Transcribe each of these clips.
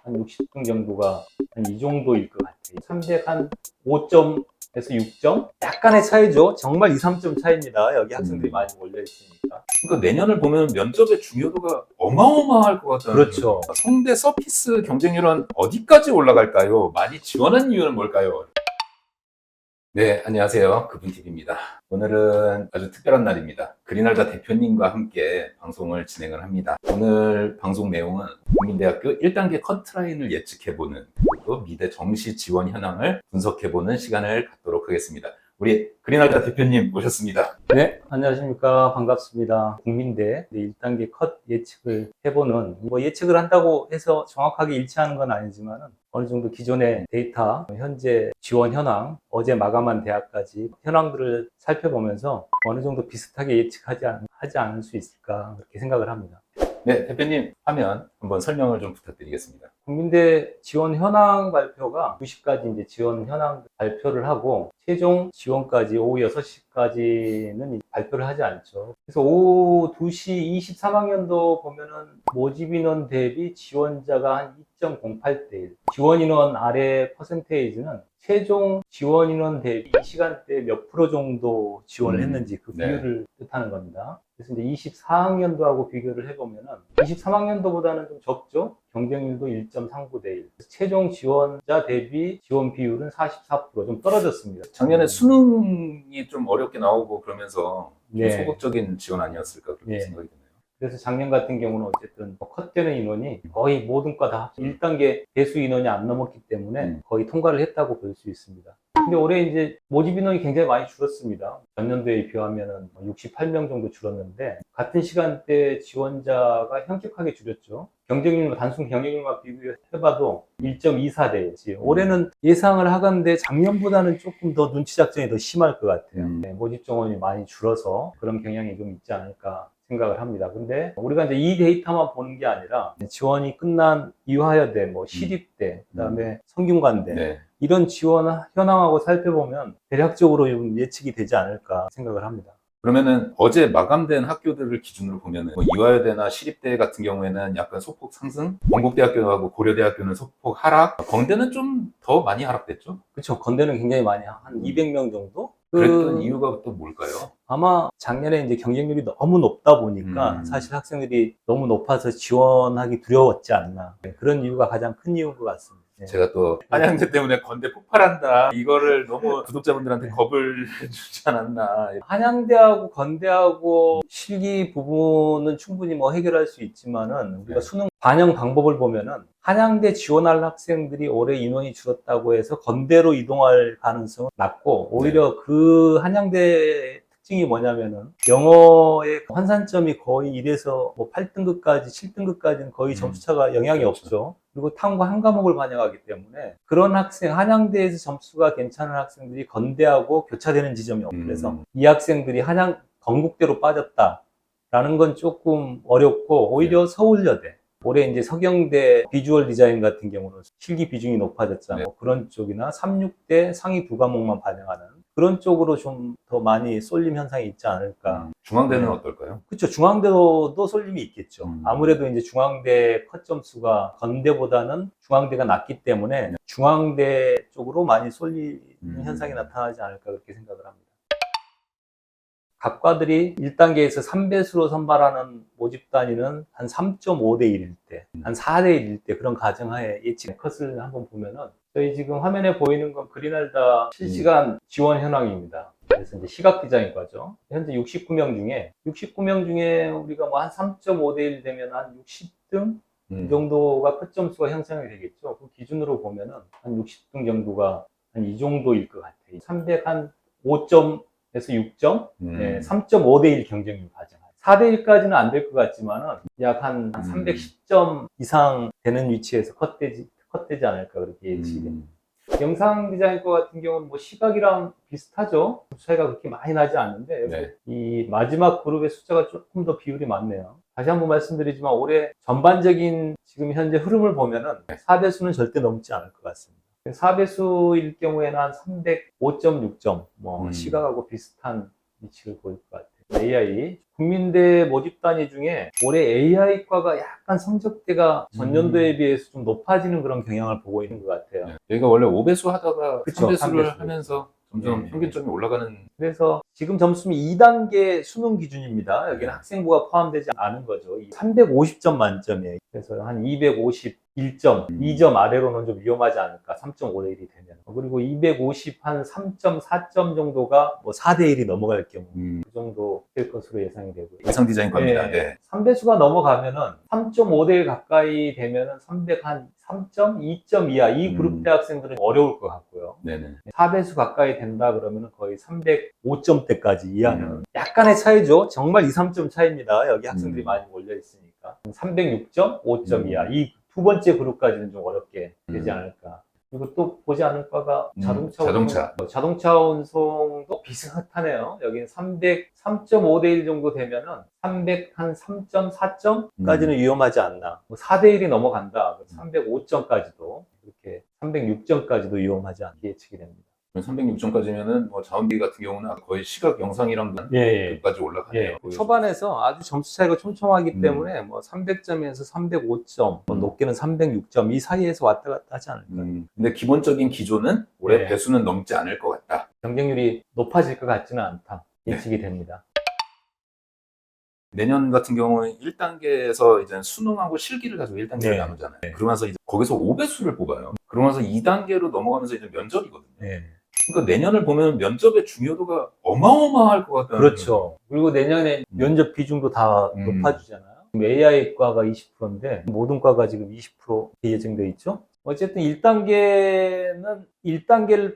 한 60등 정도가 한 이 정도일 것 같아요. 300 한 5점에서 6점? 약간의 차이죠. 정말 2, 3점 차이입니다. 여기 학생들이 많이 몰려있으니까. 그러니까 내년을 보면 면접의 중요도가 어마어마할 것 같다는. 그렇죠. 성대 서피스 경쟁률은 어디까지 올라갈까요? 많이 지원한 이유는 뭘까요? 네, 안녕하세요. 그분TV입니다. 오늘은 아주 특별한 날입니다. 그린알다 대표님과 함께 방송을 진행을 합니다. 오늘 방송 내용은 국민대학교 1단계 커트라인을 예측해보는, 그리고 미대 정시 지원 현황을 분석해보는 시간을 갖도록 하겠습니다. 우리 그린알다 대표님 모셨습니다. 네, 안녕하십니까. 반갑습니다. 국민대 1단계 컷 예측을 해보는, 예측을 한다고 해서 정확하게 일치하는 건 아니지만 어느 정도 기존의 데이터, 현재 지원 현황, 어제 마감한 대학까지 현황들을 살펴보면서 어느 정도 비슷하게 예측하지 않을 수 있을까 그렇게 생각을 합니다. 네, 대표님 화면 한번 설명을 좀 부탁드리겠습니다. 국민대 지원 현황 발표가 2시까지 이제 지원 현황 발표를 하고 최종 지원까지 오후 6시까지는 발표를 하지 않죠. 그래서 오후 2시 23학년도 보면은 모집 인원 대비 지원자가 한 2.08대 1. 지원 인원 아래 퍼센테이지는 최종 지원 인원 대비 이 시간대 몇 프로 정도 지원을 했는지 그 비율을 뜻하는 겁니다. 그래서 이제 24학년도하고 비교를 해보면은 23학년도보다는 좀 적죠? 경쟁률도 1.39대 1. 최종 지원자 대비 지원 비율은 44%, 좀 떨어졌습니다. 작년에 수능이 좀 어렵게 나오고 그러면서 좀 네. 소극적인 지원 아니었을까 그렇게 네. 생각이 드네요. 그래서 작년 같은 경우는 어쨌든 컷되는 인원이 거의 모든 과 다 1단계 대수 인원이 안 넘었기 때문에 거의 통과를 했다고 볼 수 있습니다. 근데 올해 이제 모집 인원이 굉장히 많이 줄었습니다. 전년도에 비하면 68명 정도 줄었는데 같은 시간대 지원자가 현격하게 줄였죠. 단순 경쟁률만 비교해봐도 1.24대 1. 올해는 예상을 하건데 작년보다는 조금 더 눈치 작전이 더 심할 것 같아요. 모집 정원이 많이 줄어서 그런 경향이 좀 있지 않을까 생각을 합니다. 근데 우리가 이제 이 데이터만 보는 게 아니라 지원이 끝난 이화여대, 시립대, 그다음에 성균관대 이런 지원 현황하고 살펴보면 대략적으로 좀 예측이 되지 않을까 생각을 합니다. 그러면은 어제 마감된 학교들을 기준으로 보면은 이화여대나 시립대 같은 경우에는 약간 소폭 상승, 건국대학교하고 고려대학교는 소폭 하락, 건대는 좀 더 많이 하락됐죠? 그렇죠. 건대는 굉장히 많이 한 200명 정도? 그랬던 이유가 또 뭘까요? 아마 작년에 이제 경쟁률이 너무 높다 보니까 사실 학생들이 너무 높아서 지원하기 두려웠지 않나. 그런 이유가 가장 큰 이유인 것 같습니다. 제가 또 한양대 때문에 건대 폭발한다 이거를 너무 구독자분들한테 겁을 주지 않았나. 한양대하고 건대하고 실기 부분은 충분히 해결할 수 있지만은 우리가 수능 반영 방법을 보면은 한양대 지원할 학생들이 올해 인원이 줄었다고 해서 건대로 이동할 가능성은 낮고 오히려 그 한양대 특징이 뭐냐면은 영어의 환산점이 거의 1에서 8등급까지 7등급까지는 거의 점수차가 영향이 없죠. 그리고 탐구 한 과목을 반영하기 때문에 그런 학생, 한양대에서 점수가 괜찮은 학생들이 건대하고 교차되는 지점이 없고 그래서 이 학생들이 건국대로 빠졌다라는 건 조금 어렵고 오히려 서울여대 올해 이제 서경대 비주얼 디자인 같은 경우는 실기 비중이 높아졌잖아요. 그런 쪽이나 3, 6대 상위 두 과목만 반영하는 그런 쪽으로 좀 더 많이 쏠림 현상이 있지 않을까. 중앙대는 어떨까요? 그렇죠. 중앙대도 쏠림이 있겠죠. 아무래도 이제 중앙대 컷 점수가 건대보다는 중앙대가 낮기 때문에 중앙대 쪽으로 많이 쏠리는 현상이 나타나지 않을까 그렇게 생각을 합니다. 각 과들이 1단계에서 3배수로 선발하는 모집 단위는 한 3.5대 1일 때, 한 4대 1일 때 그런 가정하에 예측 컷을 한번 보면은 저희 지금 화면에 보이는 건 그린알다 실시간 지원 현황입니다. 그래서 이제 시각 디자인과죠. 현재 69명 중에 우리가 한 3.5대 1 되면 한 60등 이 정도가 컷 점수가 형성이 되겠죠. 그 기준으로 보면은 한 60등 정도가 한 이 정도일 것 같아요. 300 한 5점 에서 6점, 3.5대 1 경쟁률 가정. 4대 1까지는 안 될 것 같지만은 약 한 310점 이상 되는 위치에서 컷되지 않을까 그렇게 예측이 됩니다. 영상 디자인과 같은 경우는 시각이랑 비슷하죠. 차이가 그렇게 많이 나지 않는데 이 마지막 그룹의 숫자가 조금 더 비율이 많네요. 다시 한번 말씀드리지만 올해 전반적인 지금 현재 흐름을 보면은 4배수는 절대 넘지 않을 것 같습니다. 4배수일 경우에는 한 305.6점, 시각하고 비슷한 위치를 보일 것 같아요. AI 국민대 모집 단위 중에 올해 AI과가 약간 성적대가 전년도에 비해서 좀 높아지는 그런 경향을 보고 있는 것 같아요. 네. 여기가 원래 5배수 하다가 그쵸, 3배수를 3배수. 하면서 점점 네. 평균점이 올라가는. 그래서 지금 점수는 2단계 수능 기준입니다. 여기는 네. 학생부가 포함되지 않은 거죠. 350점 만점이에요. 그래서 한 251점, 2점 아래로는 좀 위험하지 않을까. 3.5대 1이 되면. 그리고 250 한 3.4점 정도가 뭐 4대 1이 넘어갈 경우 그 정도 될 것으로 예상이 되고요. 의상 디자인과입니다. 네. 3배수가 넘어가면은 3.5대 1 가까이 되면은 300 한 3점, 2점 이하 이 그룹 대학생들은 어려울 것 같고요. 네네. 4배수 가까이 된다 그러면 거의 305점대까지 이하는 약간의 차이죠. 정말 2, 3점 차이입니다. 여기 학생들이 많이 몰려 있으니까. 306점, 5점 이하 이 두 번째 그룹까지는 좀 어렵게 되지 않을까. 그리고 또 보지 않을 바가 자동차 운송도 비슷하네요. 여기는 3.5대 1 정도 되면은 300 한 3.4점까지는 위험하지 않나. 4대 1이 넘어간다. 305점까지도 그렇게 306점까지도 위험하지 않게 예측이 됩니다. 306점까지면은 뭐 자원비 같은 경우는 거의 시각 영상이랑 까지 올라가네요. 초반에서 아주 점수 차이가 촘촘하기 때문에 뭐 300점에서 305점, 뭐 높게는 306점 이 사이에서 왔다 갔다 하지 않을까. 근데 기본적인 기조는 올해 배수는 넘지 않을 것 같다. 경쟁률이 높아질 것 같지는 않다. 예측이 됩니다. 내년 같은 경우는 1단계에서 이제 수능하고 실기를 가지고 1단계를 나누잖아요. 그러면서 이제 거기서 5배수를 뽑아요. 그러면서 2단계로 넘어가면서 이제 면접이거든요. 그러니까 내년을 보면 면접의 중요도가 어마어마할 것 같다는. 그렇죠. 그리고 내년에 면접 비중도 다 높아지잖아요. AI과가 20%인데 모든 과가 지금 20% 예정돼 있죠. 어쨌든 1단계를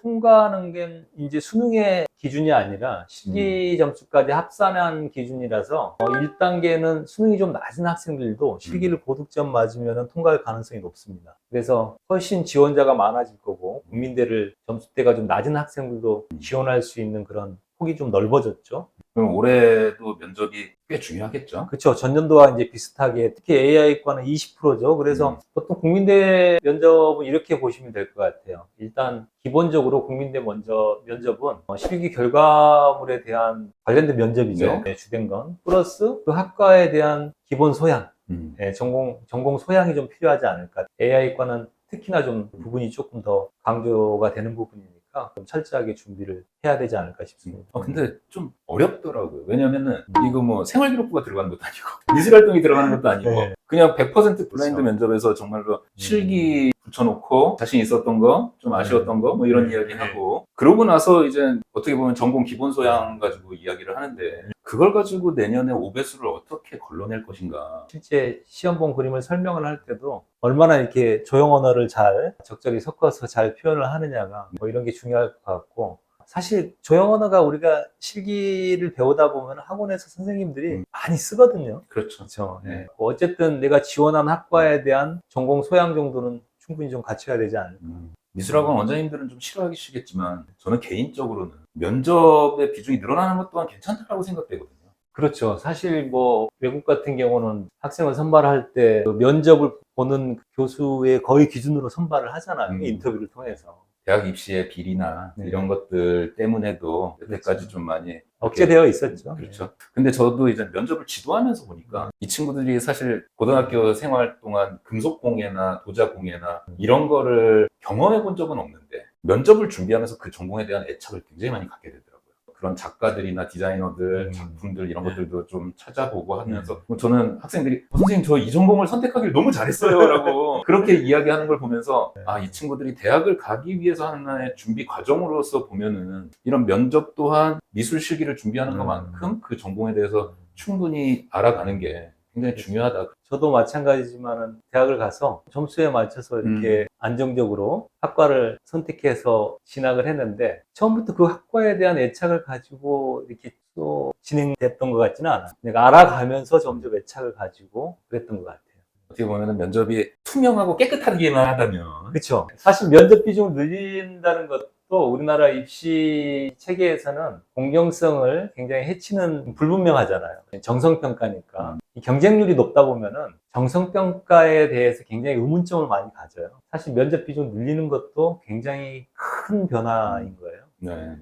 통과하는 게 이제 수능의 기준이 아니라 실기 점수까지 합산한 기준이라서 1단계는 수능이 좀 낮은 학생들도 실기를 고득점 맞으면 통과할 가능성이 높습니다. 그래서 훨씬 지원자가 많아질 거고 국민대를 점수대가 좀 낮은 학생들도 지원할 수 있는 그런 폭이 좀 넓어졌죠. 그럼 올해도 면접이 꽤 중요하겠죠? 그렇죠. 전년도와 이제 비슷하게 특히 AI과는 20%죠. 그래서 보통 국민대 면접은 이렇게 보시면 될 것 같아요. 일단 기본적으로 국민대 면접은 실기 결과물에 대한 관련된 면접이죠. 주된 건 플러스 그 학과에 대한 기본 소양, 전공 소양이 좀 필요하지 않을까. AI과는 특히나 좀 부분이 조금 더 강조가 되는 부분이니까 좀 철저하게 준비를 해야 되지 않을까 싶습니다. 근데 좀 어렵더라고요. 왜냐면은 이거 뭐 생활기록부가 들어가는 것도 아니고 미술활동이 들어가는 것도 아니고 그냥 100% 블라인드 면접에서 정말로 실기 붙여놓고 자신 있었던 거, 좀 아쉬웠던 거, 뭐 이런 이야기하고 그러고 나서 이제 어떻게 보면 전공 기본 소양 가지고 이야기를 하는데 그걸 가지고 내년에 5배수를 어떻게 걸러낼 것인가. 실제 시험 본 그림을 설명을 할 때도 얼마나 이렇게 조형 언어를 잘 적절히 섞어서 잘 표현을 하느냐가 뭐 이런 게 중요할 것 같고 사실 조형 언어가 우리가 실기를 배우다 보면 학원에서 선생님들이 많이 쓰거든요. 그렇죠. 어쨌든 내가 지원한 학과에 대한 전공 소양 정도는 충분히 좀 갖춰야 되지 않을까. 미술학원 원장님들은 좀 싫어하시겠지만 저는 개인적으로는 면접의 비중이 늘어나는 것 또한 괜찮다고 생각되거든요. 그렇죠. 사실 뭐 외국 같은 경우는 학생을 선발할 때 면접을 보는 교수의 거의 기준으로 선발을 하잖아요. 인터뷰를 통해서. 대학 입시의 비리나 이런 것들 때문에도 여태까지 좀 많이 억제되어 있었죠. 그렇죠. 근데 저도 이제 면접을 지도하면서 보니까 이 친구들이 사실 고등학교 생활 동안 금속공예나 도자공예나 이런 거를 경험해 본 적은 없는데 면접을 준비하면서 그 전공에 대한 애착을 굉장히 많이 갖게 되더라고요. 그런 작가들이나 디자이너들, 작품들 이런 것들도 좀 찾아보고 하면서 저는 학생들이 선생님 저 이 전공을 선택하길 너무 잘했어요 라고 그렇게 이야기하는 걸 보면서 이 친구들이 대학을 가기 위해서 하나의 준비 과정으로서 보면은 이런 면접 또한 미술 실기를 준비하는 것만큼 그 전공에 대해서 충분히 알아가는 게 굉장히 중요하다. 저도 마찬가지지만은 대학을 가서 점수에 맞춰서 이렇게 안정적으로 학과를 선택해서 진학을 했는데 처음부터 그 학과에 대한 애착을 가지고 이렇게 또 진행됐던 것 같지는 않아요. 내가 알아가면서 점점 애착을 가지고 그랬던 것 같아요. 어떻게 보면 면접이 투명하고 깨끗하기만 하다면. 그렇죠. 사실 면접 비중을 늘린다는 것도 우리나라 입시 체계에서는 공정성을 굉장히 해치는 불분명하잖아요. 정성평가니까. 이 경쟁률이 높다 보면은 정성평가에 대해서 굉장히 의문점을 많이 가져요. 사실 면접 비중 늘리는 것도 굉장히 큰 변화인 거예요. 네.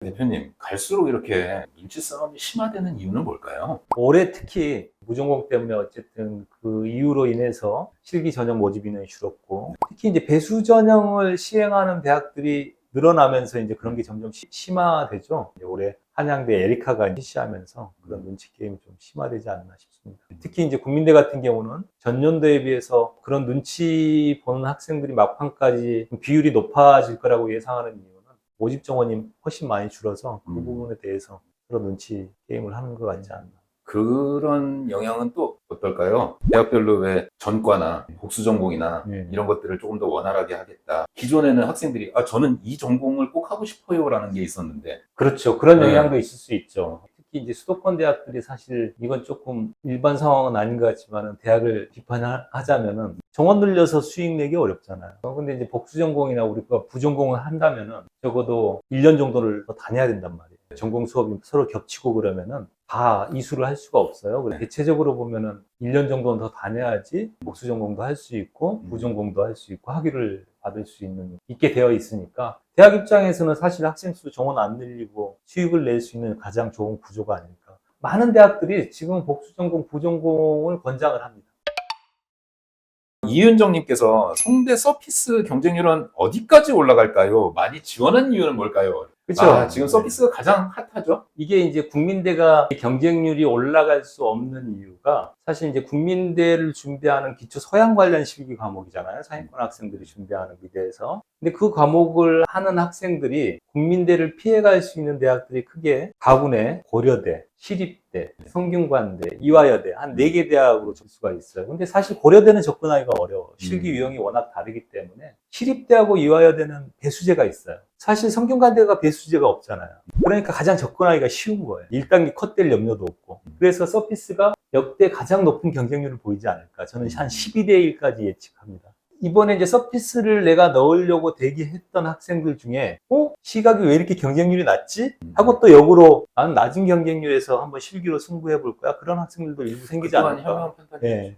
대표님, 갈수록 이렇게 눈치 싸움이 심화되는 이유는 뭘까요? 올해 특히 무전공 때문에 어쨌든 그 이유로 인해서 실기 전형 모집 인원이 줄었고, 특히 이제 배수 전형을 시행하는 대학들이 늘어나면서 이제 그런 게 점점 심화되죠. 이제 올해 한양대 에리카가 실시하면서 그런 눈치 게임이 좀 심화되지 않나 싶습니다. 특히 이제 국민대 같은 경우는 전년도에 비해서 그런 눈치 보는 학생들이 막판까지 비율이 높아질 거라고 예상하는 이유는 모집 정원이 훨씬 많이 줄어서 그 부분에 대해서 그런 눈치 게임을 하는 것 같지 않나. 그런 영향은 또 어떨까요? 대학별로 왜 전과나 복수 전공이나 네. 이런 것들을 조금 더 원활하게 하겠다. 기존에는 학생들이 저는 이 전공을 꼭 하고 싶어요라는 게 있었는데 그렇죠. 그런 네. 영향도 있을 수 있죠. 특히 이제 수도권 대학들이 사실 이건 조금 일반 상황은 아닌 것 같지만은 대학을 비판하자면은 정원 늘려서 수익 내기 어렵잖아요. 근데 이제 복수 전공이나 우리가 부전공을 한다면은 적어도 1년 정도를 더 다녀야 된단 말이에요. 전공 수업이 서로 겹치고 그러면은 다 이수를 할 수가 없어요. 그래서 대체적으로 보면은 1년 정도는 더 다녀야지 복수 전공도 할 수 있고 부전공도 할 수 있고 학위를 받을 수 있게 되어 있으니까 대학 입장에서는 사실 학생 수 정원 안 늘리고 수익을 낼 수 있는 가장 좋은 구조가 아닐까. 많은 대학들이 지금 복수 전공, 부전공을 권장을 합니다. 이윤정님께서 성대 서피스 경쟁률은 어디까지 올라갈까요? 많이 지원한 이유는 뭘까요? 그렇죠. 지금 서피스가 가장 핫하죠? 이게 이제 국민대가 경쟁률이 올라갈 수 없는 이유가 사실 이제 국민대를 준비하는 기초 서양 관련 실기 과목이잖아요. 상위권 학생들이 준비하는 미대에서. 근데 그 과목을 하는 학생들이 국민대를 피해갈 수 있는 대학들이 크게 가군의 고려대, 시립대, 성균관대, 이화여대 한 4개 대학으로 줄 수가 있어요. 근데 사실 고려대는 접근하기가 어려워. 실기 유형이 워낙 다르기 때문에 시립대하고 이화여대는 배수제가 있어요. 사실 성균관대가 배수제가 없잖아요. 그러니까 가장 접근하기가 쉬운 거예요. 1단계 컷될 염려도 없고. 그래서 서피스가 역대 가장 높은 경쟁률을 보이지 않을까. 저는 한 12대 1까지 예측합니다. 이번에 이제 서피스를 내가 넣으려고 대기했던 학생들 중에 시각이 왜 이렇게 경쟁률이 낮지? 하고 또 역으로 나는 낮은 경쟁률에서 한번 실기로 승부해 볼 거야. 그런 학생들도 일부 생기지 않을까. 네.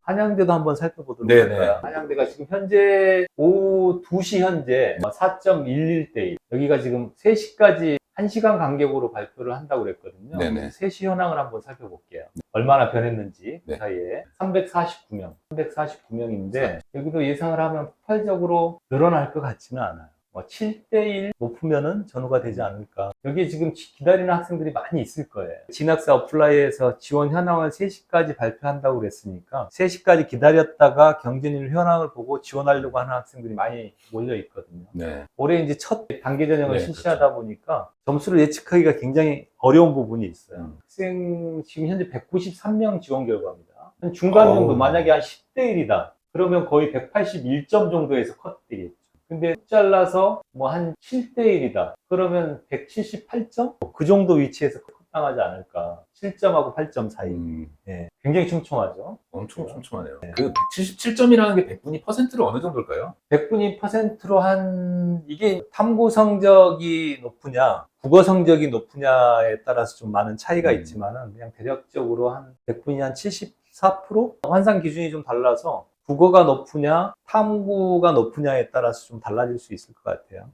한양대도 한번 살펴보도록 할까요? 한양대가 지금 현재 오후 2시 현재 4.11대 1. 여기가 지금 3시까지 1시간 간격으로 발표를 한다고 그랬거든요. 네네. 3시 현황을 한번 살펴볼게요. 얼마나 변했는지 그 네. 사이에 349명인데 여기도 예상을 하면 폭발적으로 늘어날 것 같지는 않아요. 7대1 높으면은 전후가 되지 않을까. 여기에 지금 기다리는 학생들이 많이 있을 거예요. 진학사 어플라이에서 지원 현황을 3시까지 발표한다고 그랬으니까 3시까지 기다렸다가 경쟁률 현황을 보고 지원하려고 하는 학생들이 많이 몰려 있거든요. 네. 올해 이제 첫 단계 전형을 네, 실시하다 보니까 점수를 예측하기가 굉장히 어려운 부분이 있어요. 학생 지금 현재 193명 지원 결과입니다. 중간 정도 만약에 한 10대 1이다. 그러면 거의 181점 정도에서 컷되겠죠. 근데 잘라서 한 7대 1이다. 그러면 178점? 그 정도 위치에서 컷당하지 않을까. 7점하고 8점 사이. 네, 굉장히 촘촘하죠. 엄청 촘촘하네요. 그 177점이라는 게 100분위 퍼센트로 어느 정도일까요? 100분위 퍼센트로 이게 탐구 성적이 높으냐, 국어 성적이 높으냐에 따라서 좀 많은 차이가 있지만은 그냥 대략적으로 한 100분위 한 74%? 환산 기준이 좀 달라서 국어가 높으냐, 탐구가 높으냐에 따라서 좀 달라질 수 있을 것 같아요.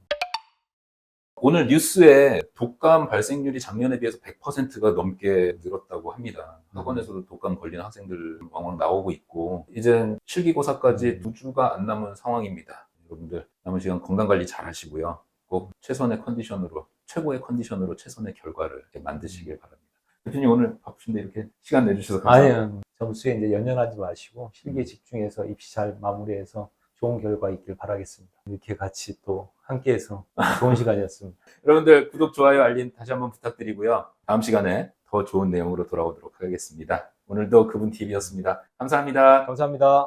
오늘 뉴스에 독감 발생률이 작년에 비해서 100%가 넘게 늘었다고 합니다. 학원에서도 독감 걸리는 학생들 왕왕 나오고 있고, 이젠 실기고사까지 2주가 안 남은 상황입니다. 여러분들 남은 시간 건강관리 잘 하시고요. 꼭 최선의 컨디션으로, 최고의 컨디션으로 최선의 결과를 만드시길 바랍니다. 대표님 오늘 바쁘신데 이렇게 시간 내주셔서 감사합니다. 아니요. 점수에 이제 연연하지 마시고 실기에 집중해서 입시 잘 마무리해서 좋은 결과 있길 바라겠습니다. 이렇게 같이 또 함께해서 좋은 시간이었습니다. 여러분들 구독, 좋아요, 알림 다시 한번 부탁드리고요. 다음 시간에 더 좋은 내용으로 돌아오도록 하겠습니다. 오늘도 그분TV였습니다. 감사합니다. 감사합니다.